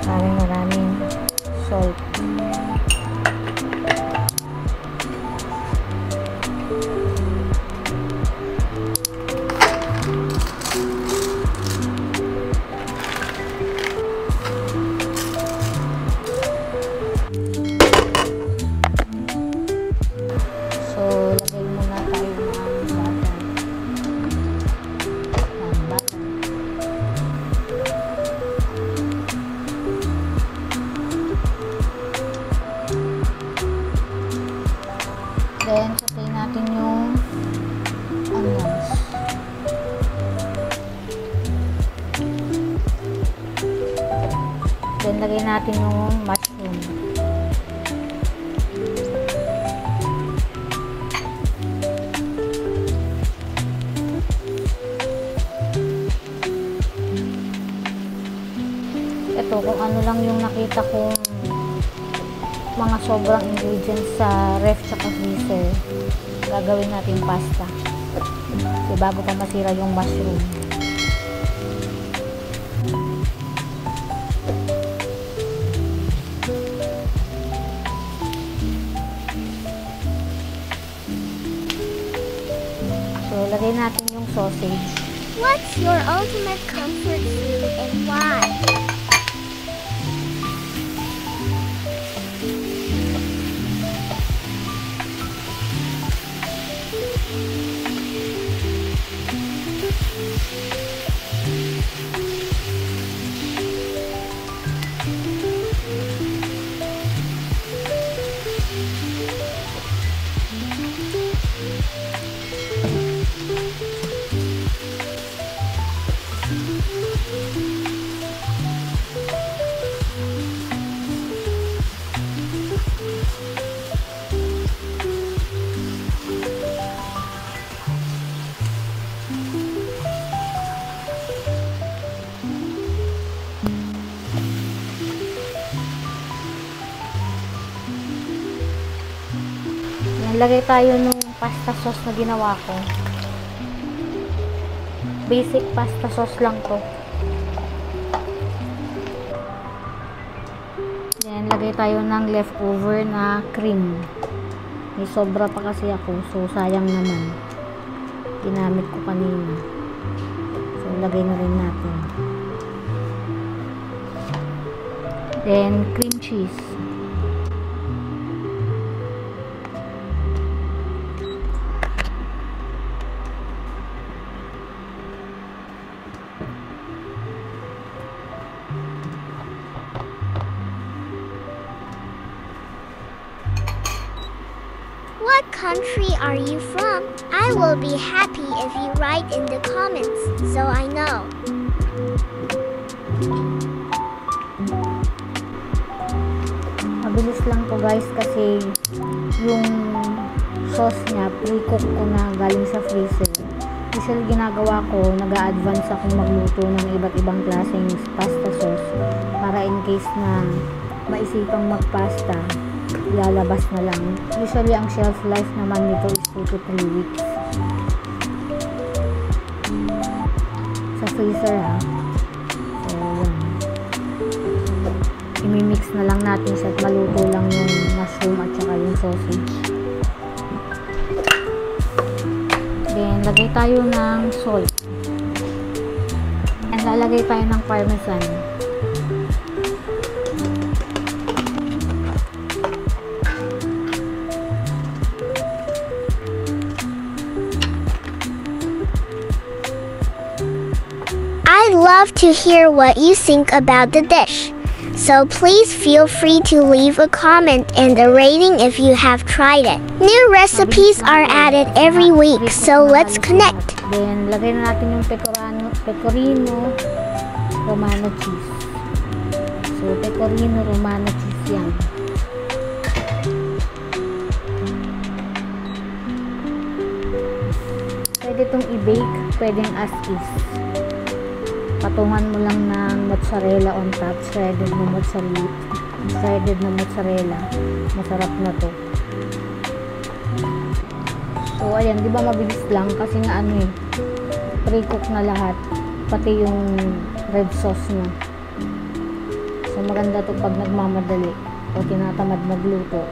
Maraming salt. Then, sasayin natin yung onions. Then, lagay natin yung mushroom. Ito, kung ano lang yung nakita kong mga sobrang ingredients sa ref tsaka freezer, gagawin natin pasta. So, bago pa masira yung mushroom. So, lagay natin yung sausage. What's your ultimate comfort food and why? Lagay tayo nung pasta sauce na ginawa ko. Basic pasta sauce lang to. Then, lagay tayo ng leftover na cream. May sobra pa kasi ako, so sayang naman. Ginamit ko kanina. So, lagay na rin natin. Then, cream cheese. What country are you from? I will be happy if you write in the comments so I know. Mabilis lang to guys kasi yung sauce niya pre-cook ko na galing sa freezer. Usually ginagawa ko, nag-a-advance akong magluto ng iba't ibang klaseng pasta sauce para in case na maisipang magpasta, ilalabas na lang. Usually ang shelf life naman nito is 2 to 3 weeks sa freezer ha. So yan, imimix na lang natin siya at maluto lang yung mushroom at saka yung sausage. Then lagay tayo ng salt and lalagay tayo ng parmesan. I'd love to hear what you think about the dish. So please feel free to leave a comment and a rating if you have tried it. New recipes are added every week, so let's connect. Then, lagay na natin yung pecorino romano cheese. So, pecorino romano cheese yan. Pwede itong i-bake, pwedeng as is. Patungan mo lang ng mozzarella on top, shredded na mozzarella. Masarap na to. So ayan, di ba mabilis lang kasi nga ano eh, pre-cook na lahat, pati yung red sauce niya. So So maganda to pag nagmamadali o tinatamad magluto.